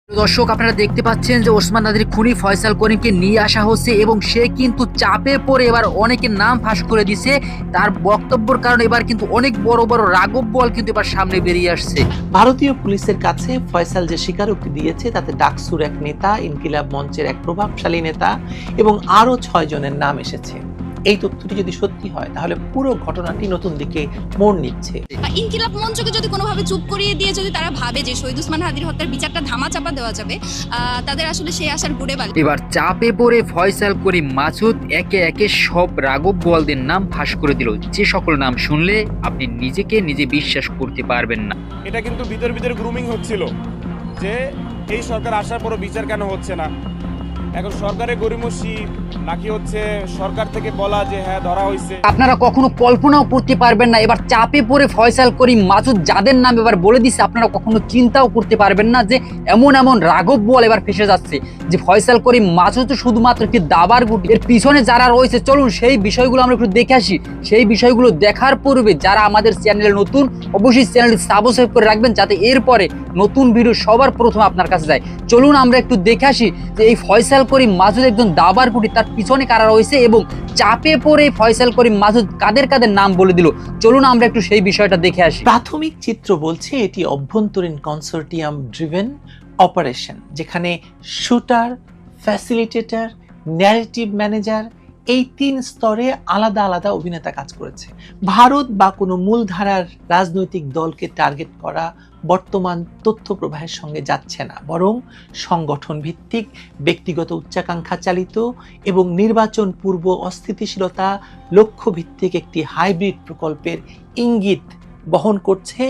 দর্শক, আপনারা দেখতে পাচ্ছেন যে ওসমান হাদির খুনি ফয়সাল করিমকে নিয়ে আসা হচ্ছে এবং সে কিন্তু চাপে পড়ে এবার অনেকের নাম ফাঁস করে দিছে। তার বক্তব্যের কারণে এবার কিন্তু অনেক বড় বড় রাঘব বোয়াল কিন্তু এবার সামনে বেরিয়ে আসছে। ভারতীয় পুলিশের কাছে ফয়সাল যে স্বীকারোক্তি দিয়েছে তাতে ডাকসুর এক নেতা, ইনকিলাব মঞ্চের এক প্রভাবশালী নেতা এবং আরো 6 জনের নাম এসেছে। এই তথ্যটি যদি সত্যি হয় তাহলে পুরো ঘটনাটি নতুন দিকে মোড় নিচ্ছে। ইনকিলাব মঞ্চকে যদি কোনোভাবে চুপ করিয়ে দিয়ে যদি তারা ভাবে যে শহীদ ওসমান হাদির হত্যার বিচারটা ধামাচাপা দেওয়া যাবে, তাদের আসলে সেই আশার গুড়ে বালি। এবার চাপে পড়ে ফয়সাল করিম মাসুদ একে একে সব রাঘব বোয়ালদের নাম ফাঁস করে দিল, যে সকল নাম শুনলে আপনি নিজেকে নিজে বিশ্বাস করতে পারবেন না। এটা কিন্তু ভিতরে গ্রুমিং হচ্ছিল যে এই সরকার আসার পরও বিচার কেন হচ্ছে না। এখন সরকারের গরিমসি নাকি হচ্ছে সরকার থেকে বলা যে হ্যাঁ ধরা হয়েছে। আপনারা কখনো কল্পনাও করতে পারবেন না এবার চাপে পড়ে ফয়সাল করিম মাসুদ যাদের নাম এবার বলে দিচ্ছে, আপনারা কখনো চিন্তাও করতে পারবেন না যে এমন এমন রাঘব বোয়াল এবার ফেসে যাচ্ছে। যে ফয়সাল করিম মাসুদ তো শুধুমাত্র একটি দাবার গুটি, এর পিছনে যারা রয়েছে চলুন সেই বিষয়গুলো আমরা একটু দেখে আসি। সেই বিষয়গুলো দেখার পূর্বে যারা আমাদের চ্যানেলে নতুন, অবশ্যই চ্যানেলটি সাবস্ক্রাইব করে রাখবেন যাতে এরপরে নতুন ভিডিও সবার প্রথমে আপনার কাছে যায়। চলুন আমরা একটু দেখে আসি যে এই ফয়সাল করিম মাসুদ একজন দাবার গুটি, তার পিছনে কারা রয়েছে এবং চাপে পড়ে ফয়সাল করিম মাসুদ কাদের কাদের নাম বলে দিল। চলুন আমরা একটু সেই বিষয়টা দেখে আসি। প্রাথমিক চিত্র বলছে এটি অভ্যন্তরীণ কনসোর্টিয়াম ড্রিভেন অপারেশন, যেখানে শুটার, ফ্যাসিলিটেটর, ন্যারেটিভ ম্যানেজার এই 3 স্তরে আলাদা আলাদা অভিনেতা কাজ করেছে। ভারত বা কোনো মূলধারার রাজনৈতিক দলকে টার্গেট করা বর্তমান তথ্য প্রবাহের সঙ্গে যাচ্ছে না, বরং সংগঠন ভিত্তিক, ব্যক্তিগত উচ্চাকাঙ্ক্ষা চালিত এবং নির্বাচন পূর্ব অস্থিতিশীলতা লক্ষ্য ভিত্তিক একটি হাইব্রিড প্রকল্পের ইঙ্গিত বহন করছে।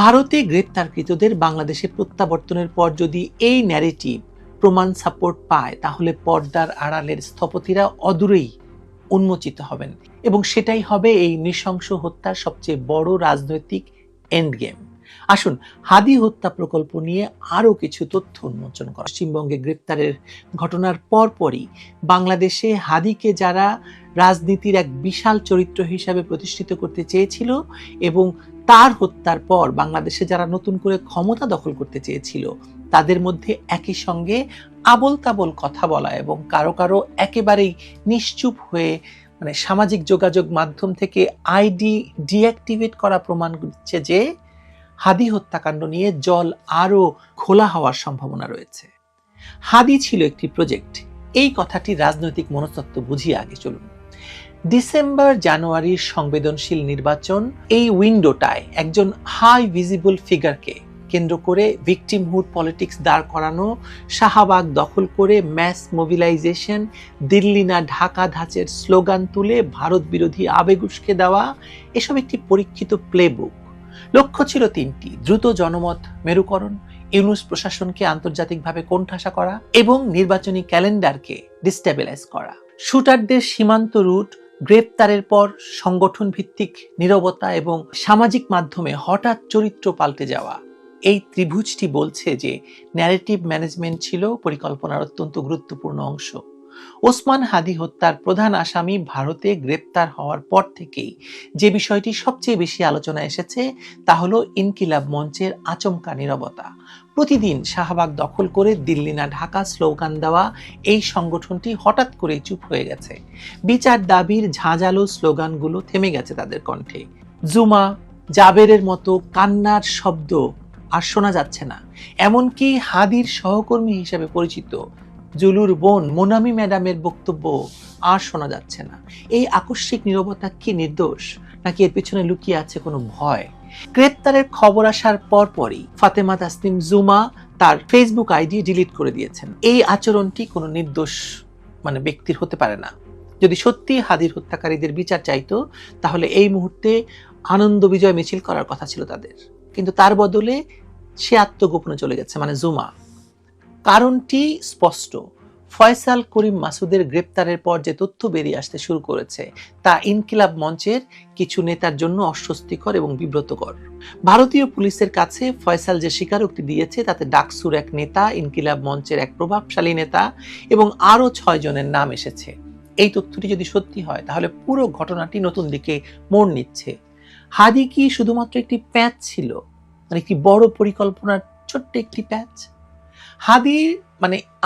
ভারতে গ্রেপ্তারকৃতদের বাংলাদেশে প্রত্যাবর্তনের পর যদি এই ন্যারেটিভ প্রমাণ সাপোর্ট পায় তাহলে পর্দার আড়ালের স্থপতিরা অদূরেই উন্মোচিত হবেন এবং সেটাই হবে এই নৃশংস হত্যার সবচেয়ে বড় রাজনৈতিক এন্ড গেম। আসুন হাদি হত্যা প্রকল্প নিয়ে আরো কিছু তথ্য উন্মোচন করা। পশ্চিমবঙ্গে গ্রেপ্তারের ঘটনার পরপরই বাংলাদেশে হাদিকে যারা রাজনীতির এক বিশাল চরিত্র হিসাবে প্রতিষ্ঠিত করতে চেয়েছিল এবং তার হত্যার পর বাংলাদেশে যারা নতুন করে ক্ষমতা দখল করতে চেয়েছিল তাদের মধ্যে একই সঙ্গে আবল তাবল কথা বলা এবং কারো কারো একেবারেই নিশ্চুপ হয়ে সামাজিক যোগাযোগ মাধ্যম থেকে আইডি ডিঅ্যাক্টিভেট করা প্রমাণ করছে যে হাদি হত্যাকাণ্ড নিয়ে জল আরো খোলা হওয়ার সম্ভাবনা রয়েছে। হাদি ছিল একটি প্রজেক্ট, এই কথাটি রাজনৈতিক মনস্তত্ত্ব বুঝিয়ে আগে চলুন। ডিসেম্বর জানুয়ারির সংবেদনশীল নির্বাচন, এই উইন্ডোটায় একজন হাই ভিজিবল ফিগারকে কেন্দ্র করে ভিকটিমহুড পলিটিক্স দাঁড় করানো, শাহবাগ দখল করে ম্যাস মোবিলাইজেশন, দিল্লি না ঢাকা ধাঁচের স্লোগান তুলে ভারত বিরোধী আবেগ উস্কে দেওয়া, এসব একটি পরীক্ষিত প্লেবুক। লক্ষ্য ছিল 3টি: দ্রুত জনমত মেরুকরণ, ইউনূস প্রশাসনকে আন্তর্জাতিকভাবে কোণঠাসা করা এবং নির্বাচনী ক্যালেন্ডারকে ডিস্টেবিলাইজ করা। শুটারদের সীমান্ত রুট, গ্রেপ্তারের পর সংগঠন ভিত্তিক নীরবতা এবং সামাজিক মাধ্যমে হঠাৎ চরিত্র পাল্টে যাওয়া, এই ত্রিভুজটি বলছে যে ন্যারেটিভ ম্যানেজমেন্ট ছিল পরিকল্পনার অত্যন্ত গুরুত্বপূর্ণ অংশ। ওসমান হাদি হত্যার প্রধান আসামি ভারতে গ্রেপ্তার হওয়ার পর থেকেই যে বিষয়টি সবচেয়ে বেশি আলোচনা এসেছে তা হলো ইনকিলাব মঞ্চের আচমকা নীরবতা। প্রতিদিন শাহবাগ দখল করে দিল্লি না ঢাকা স্লোগান দেওয়া এই সংগঠনটি হঠাৎ করে চুপ হয়ে গেছে। বিচার দাবির ঝাঁঝালো স্লোগানগুলো থেমে গেছে তাদের কণ্ঠে। জুমা, জাবেরের মতো কান্নার শব্দ আর শোনা যাচ্ছে না। এমনকি হাদির সহকর্মী হিসেবে পরিচিত জুলুর বোন মোনামি ম্যাডামের বক্তব্য আর শোনা যাচ্ছে না। এই আকস্মিক নীরবতা কি নির্দোষ, নাকি এর পিছনে লুকিয়ে আছে কোনো ভয়? গ্রেপ্তারের খবর আসার পরপরই ফাতেমা তাসনিম জুমা তার ফেসবুক আইডি ডিলিট করে দিয়েছেন। এই আচরণটি কোনো নির্দোষ ব্যক্তির হতে পারে না। যদি সত্যি হাদির হত্যাকারীদের বিচার চাইতো তাহলে এই মুহূর্তে আনন্দ বিজয় মিছিল করার কথা ছিল তাদের, কিন্তু তার বদলে সে আত্মগোপনে চলে গেছে, জুমা। কারণটি স্পষ্ট, ফয়সাল করিম মাসুদের গ্রেপ্তারের পর যে তথ্য বেরিয়ে আসতে শুরু করেছে তা ইনকিলাব মঞ্চের কিছু নেতার জন্য অস্বস্তিকর এবং বিব্রতকর। ভারতীয় পুলিশের কাছে ফয়সাল যে স্বীকারোক্তি দিয়েছে তাতে ডাকসুর এক নেতা, ইনকিলাব মঞ্চের এক প্রভাবশালী নেতা এবং আরো 6 জনের নাম এসেছে। এই তথ্যটি যদি সত্যি হয় তাহলে পুরো ঘটনাটি নতুন দিকে মোড় নিচ্ছে। হাদি কি শুধুমাত্র একটি প্যাচ ছিল, একটি বড় পরিকল্পনার ছোট্ট একটি প্যাচ? হাদির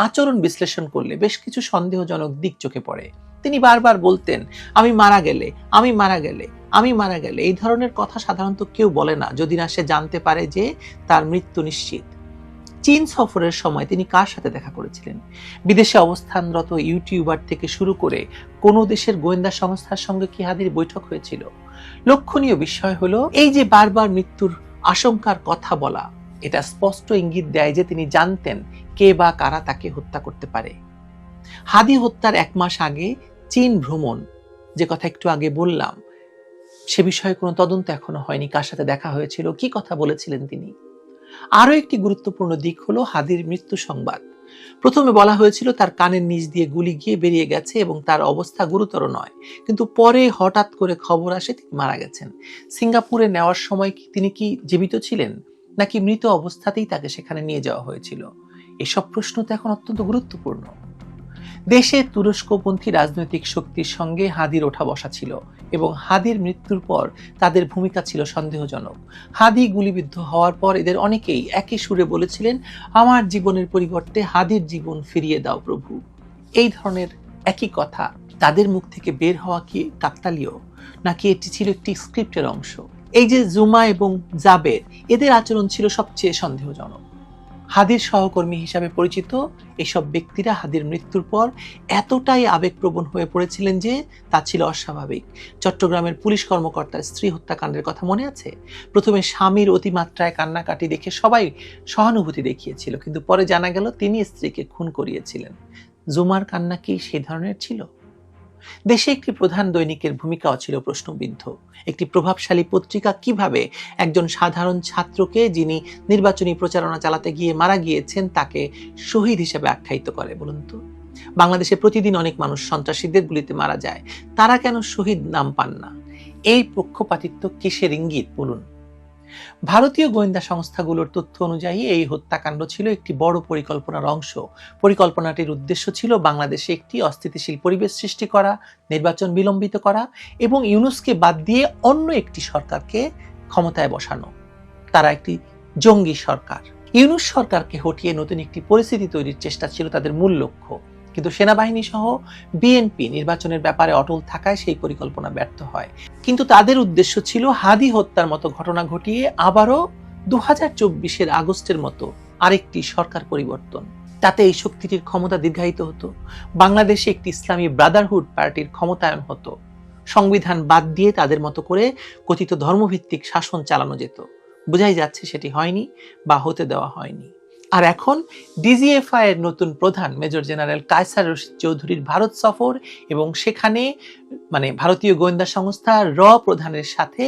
আচরণ বিশ্লেষণ করলে বেশ কিছু সন্দেহজনক দিক চোখে পড়ে। তিনি বারবার বলতেন, আমি মারা গেলে, আমি মারা গেলে, আমি মারা গেলে। এই ধরনের কথা সাধারণত কেউ বলে না যদি না সে জানতে পারে যে তার মৃত্যু নিশ্চিত। চীন সফরের সময় তিনি কার সাথে দেখা করেছিলেন? বিদেশে অবস্থানরত ইউটিউবার থেকে শুরু করে কোনো দেশের গোয়েন্দা সংস্থার সঙ্গে কি হাদির বৈঠক হয়েছিল? লক্ষণীয় বিষয় হলো এই যে বারবার মৃত্যুর আশঙ্কার কথা বলা, এটা স্পষ্ট ইঙ্গিত দেয় যে তিনি জানতেন কে বা কারা তাকে হত্যা করতে পারে। হাদি হত্যার 1 মাস আগে চীন ভ্রমণ, যে কথা একটু আগে বললাম, সে বিষয়ে কোনো তদন্ত এখনো হয়নি। কার সাথে দেখা হয়েছিল, কি কথা বলেছিলেন তিনি? আরো একটি গুরুত্বপূর্ণ দিক হলো হাদির মৃত্যু সংবাদ। প্রথমে বলা হয়েছিল তার কানের নিচ দিয়ে গুলি গিয়ে বেরিয়ে গেছে এবং তার অবস্থা গুরুতর নয়, কিন্তু পরে হঠাৎ করে খবর আসে তিনি মারা গেছেন। সিঙ্গাপুরে নেওয়ার সময় তিনি কি জীবিত ছিলেন, নাকি মৃত অবস্থাতেই তাকে সেখানে নিয়ে যাওয়া হয়েছিল? এসব প্রশ্ন তো এখন অত্যন্ত গুরুত্বপূর্ণ। দেশে তুরস্কপন্থী রাজনৈতিক শক্তির সঙ্গে হাদির ওঠা বসা ছিল এবং হাদির মৃত্যুর পর তাদের ভূমিকা ছিল সন্দেহজনক। হাদি গুলিবিদ্ধ হওয়ার পর এদের অনেকেই একই সুরে বলেছিলেন, আমার জীবনের পরিবর্তে হাদির জীবন ফিরিয়ে দাও প্রভু। এই ধরনের একই কথা তাদের মুখ থেকে বের হওয়া কি কাকতালীয়, নাকি এটি ছিল একটি স্ক্রিপ্টের অংশ? এই যে জুমা এবং জাবের, এদের আচরণ ছিল সবচেয়ে সন্দেহজনক। হাদির সহকর্মী হিসাবে পরিচিত এসব ব্যক্তিরা হাদির মৃত্যুর পর এতটাই আবেগপ্রবণ হয়ে পড়েছিলেন যে তা ছিল অস্বাভাবিক। চট্টগ্রামের পুলিশ কর্মকর্তার স্ত্রী হত্যাকাণ্ডের কথা মনে আছে? প্রথমে স্বামীর অতিমাত্রায় কান্নাকাটি দেখে সবাই সহানুভূতি দেখিয়েছিল, কিন্তু পরে জানা গেল তিনি স্ত্রীকে খুন করিয়েছিলেন। জুমার কান্না কি সেই ধরনের ছিল? দেশে একটি প্রধান দৈনিকের ভূমিকাও ছিল প্রশ্নবিদ্ধ। একটি প্রভাবশালী পত্রিকা কিভাবে একজন সাধারণ ছাত্রকে, যিনি নির্বাচনী প্রচারণা চালাতে গিয়ে মারা গিয়েছেন, তাকে শহীদ হিসেবে আখ্যায়িত করে বলুন তো? বাংলাদেশে প্রতিদিন অনেক মানুষ সন্ত্রাসীদের গুলিতে মারা যায়, তারা কেন শহীদ নাম পান না? এই পক্ষপাতিত্ব কিসের ইঙ্গিত বলুন? ভারতীয় গোয়েন্দা সংস্থাগুলোর তথ্য অনুযায়ী এই হত্যাকাণ্ড ছিল একটি বড় পরিকল্পনার অংশ। পরিকল্পনাটির উদ্দেশ্য ছিল বাংলাদেশে একটি অস্থিতিশীল পরিবেশ সৃষ্টি করা, নির্বাচন বিলম্বিত করা এবং ইউনূসকে বাদ দিয়ে অন্য একটি সরকারকে ক্ষমতায় বসানো। তারা একটি জঙ্গি সরকার। ইউনূস সরকারকে হটিয়ে নতুন একটি পরিস্থিতি তৈরির চেষ্টা ছিল তাদের মূল লক্ষ্য, কিন্তু সেনাবাহিনী সহ বিএনপি নির্বাচনের ব্যাপারে অটল থাকায় সেই পরিকল্পনা ব্যর্থ হয়। কিন্তু তাদের উদ্দেশ্য ছিল হাদি হত্যার মতো ঘটনা ঘটিয়ে আবারও 2024-এর আগস্টের মতো আরেকটি সরকার পরিবর্তন। তাতে এই শক্তিটির ক্ষমতা দীর্ঘায়িত হতো, বাংলাদেশে একটি ইসলামী ব্রাদারহুড পার্টির ক্ষমতায়ন হতো, সংবিধান বাদ দিয়ে তাদের মতো করে কথিত ধর্মভিত্তিক শাসন চালানো যেত। বোঝাই যাচ্ছে সেটি হয়নি বা হতে দেওয়া হয়নি। আর এখন ডিজিএফআই এর নতুন প্রধান মেজর জেনারেল কায়সার রশিদ চৌধুরীর ভারত সফর এবং সেখানে ভারতীয় গোয়েন্দা সংস্থা র প্রধানের সাথে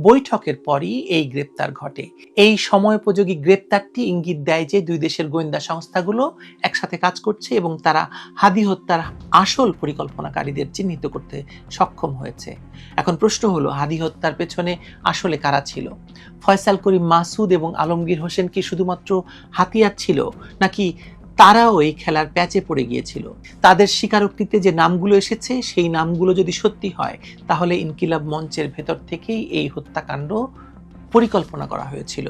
বৈঠকের পরই এই গ্রেপ্তার ঘটে। এই সময়োপযোগী গ্রেপ্তারটি ইঙ্গিত দেয় যে দুই দেশের গোয়েন্দা সংস্থাগুলো একসাথে কাজ করছে এবং তারা হাদি হত্যার আসল পরিকল্পনাকারীদের চিহ্নিত করতে সক্ষম হয়েছে। এখন প্রশ্ন হলো, হাদি হত্যার পেছনে আসলে কারা ছিল? ফয়সাল করিম মাসুদ এবং আলমগীর হোসেন কি শুধুমাত্র হাতিয়ার ছিল, নাকি তারাও এই খেলার প্যাচে পড়ে গিয়েছিল? তাদের স্বীকারোক্তিতে যে নামগুলো এসেছে সেই নামগুলো যদি সত্যি হয়, তাহলে ইনকিলাব মঞ্চের ভেতর থেকেই এই হত্যাকাণ্ড পরিকল্পনা করা হয়েছিল।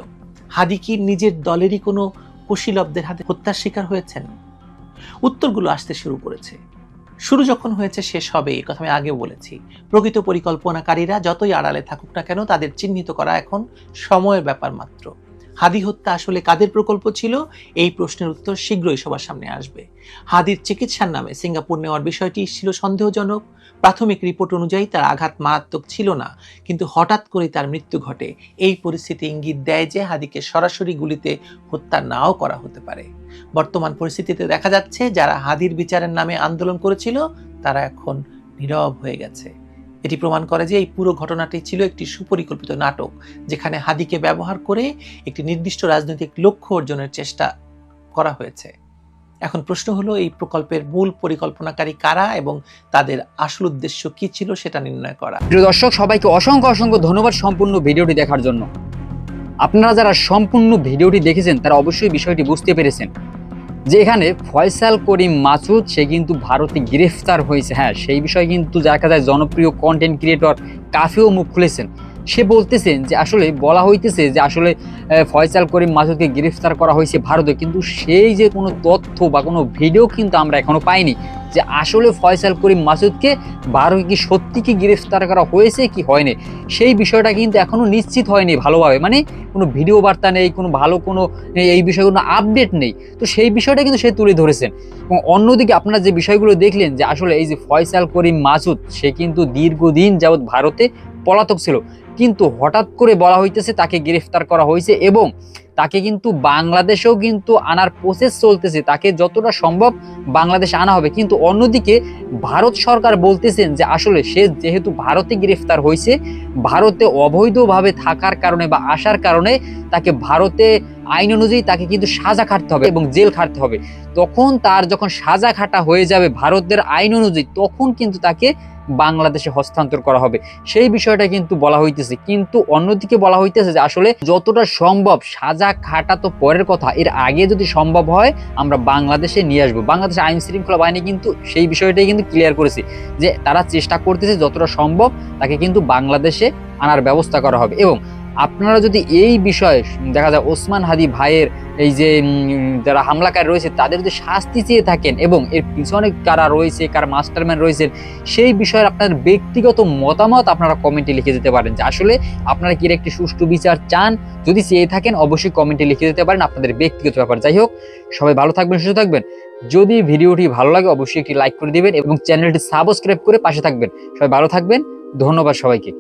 হাদি কি নিজের দলেরই কোনো কুশীলবদের হাতে হত্যার শিকার হয়েছেন? উত্তরগুলো আসতে শুরু করেছে। শুরু যখন হয়েছে শেষ হবে, এই কথা আমি আগেও বলেছি। প্রকৃত পরিকল্পনাকারীরা যতই আড়ালে থাকুক না কেন, তাদের চিহ্নিত করা এখন সময়ের ব্যাপার মাত্র। হাদি হত্যা আসলে কাদের প্রকল্প ছিল? এই প্রশ্নের উত্তর শীঘ্রই সবার সামনে আসবে। হাদির চিকিৎসার নামে সিঙ্গাপুর নেওয়ার বিষয়টি ছিল সন্দেহজনক। প্রাথমিক রিপোর্ট অনুযায়ী তার আঘাত মারাত্মক ছিল না, কিন্তু হঠাৎ করে তার মৃত্যু ঘটে। এই পরিস্থিতি ইঙ্গিত দেয় যে হাদিকে সরাসরি গুলিতে হত্যা নাও করা হতে পারে। বর্তমান পরিস্থিতিতে দেখা যাচ্ছে যারা হাদির বিচারের নামে আন্দোলন করেছিল তারা এখন নীরব হয়ে গেছে। এটি প্রমাণ করে যে এই পুরো ঘটনাটি ছিল একটি সুপরিকল্পিত নাটক, যেখানে হাদিকে ব্যবহার করে একটি নির্দিষ্ট রাজনৈতিক লক্ষ্য অর্জনের চেষ্টা করা হয়েছে। এখন প্রশ্ন হলো, এই প্রকল্পের মূল পরিকল্পনাকারী কারা এবং তাদের আসল উদ্দেশ্য কি ছিল সেটা নির্ণয় করা। প্রিয় দর্শক, সবাইকে অসংখ্য অসংখ্য ধন্যবাদ সম্পূর্ণ ভিডিওটি দেখার জন্য। আপনারা যারা সম্পূর্ণ ভিডিওটি দেখেছেন তারা অবশ্যই বিষয়টি বুঝতে পেরেছেন যে এখানে ফয়সাল করিম মাসুদ সে কিন্তু ভারতে গ্রেফতার হয়েছে। হ্যাঁ, সেই বিষয়ে কিন্তু দেখা যায় জনপ্রিয় কন্টেন্ট ক্রিয়েটর কাফিও মুখ খুলেছেন সে বলতেছেন যে আসলে বলা হইতেছে যে আসলে ফয়সাল করিম মাসুদকে গ্রেফতার করা হয়েছে ভারতে, কিন্তু সেই যে কোনো তথ্য বা কোনো ভিডিও কিন্তু আমরা এখনো পাইনি যে আসলে ফয়সাল করিম মাসুদকে ভারতে কি সত্যি কি গ্রেফতার করা হয়েছে কি হয়নি, সেই বিষয়টা কিন্তু এখনো নিশ্চিত হয়নি ভালোভাবে। মানে কোনো ভিডিও বার্তা নেই, কোনো ভালো কোনো এই বিষয়ে কোনো আপডেট নেই। তো সেই বিষয়টা কিন্তু সে তুলে ধরেছেন। এবং অন্যদিকে আপনারা যে বিষয়গুলো দেখলেন যে আসলে এই যে ফয়সাল করিম মাসুদ, সে কিন্তু দীর্ঘদিন যাবৎ ভারতে পলাতক ছিল, কিন্তু হঠাৎ করে বলা হইতেছে তাকে গ্রেফতার করা হয়েছে এবং তাকে কিন্তু বাংলাদেশেও কিন্তু আনার প্রসেস চলতেছে, তাকে যতটা সম্ভব বাংলাদেশে আনা হবে। কিন্তু অন্যদিকে ভারত সরকার বলতেছেন যে আসলে সে যেহেতু ভারতে গ্রেফতার হয়েছে, ভারতে অবৈধভাবে থাকার কারণে বা আসার কারণে তাকে ভারতে আইন অনুযায়ী তাকে কিন্তু সাজা খাটতে হবে এবং জেল খাটতে হবে। তখন তার যখন সাজা খাটা হয়ে যাবে ভারতের আইন অনুযায়ী, তখন কিন্তু তাকে বাংলাদেশে হস্তান্তর করা হবে, সেই বিষয়টা কিন্তু বলা হইতেছে। কিন্তু অন্যদিকে বলা হইতেছে যে আসলে যতটা সম্ভব সাজা খাটা তো পরের কথা, এর আগে যদি সম্ভব হয় আমরা বাংলাদেশে নিয়ে আসবো। বাংলাদেশ আইন শৃঙ্খলা বাহিনী কিন্তু সেই বিষয়টাই কিন্তু ক্লিয়ার করেছে যে তারা চেষ্টা করতেছে যতটা সম্ভব তাকে কিন্তু বাংলাদেশে আনার ব্যবস্থা করা হবে। এবং আপনারা যদি এই বিষয়ে দেখা যায় ওসমান হাদি ভাইয়ের এই যে যারা হামলাকারী রয়েছে তাদের যদি শাস্তি চেয়ে থাকেন এবং এর পিছনে কারা রয়েছে, কারা মাস্টারম্যান রয়েছেন, সেই বিষয়ে আপনাদের ব্যক্তিগত মতামত আপনারা কমেন্টে লিখে দিতে পারেন যে আসলে আপনারা কি একটি সুষ্ঠু বিচার চান। যদি চেয়ে থাকেন অবশ্যই কমেন্টে লিখে দিতে পারেন আপনাদের ব্যক্তিগত ব্যাপার। যাই হোক, সবাই ভালো থাকবেন, সুস্থ থাকবেন। যদি ভিডিওটি ভালো লাগে অবশ্যই একটি লাইক করে দিবেন এবং চ্যানেলটি সাবস্ক্রাইব করে পাশে থাকবেন। সবাই ভালো থাকবেন, ধন্যবাদ সবাইকে।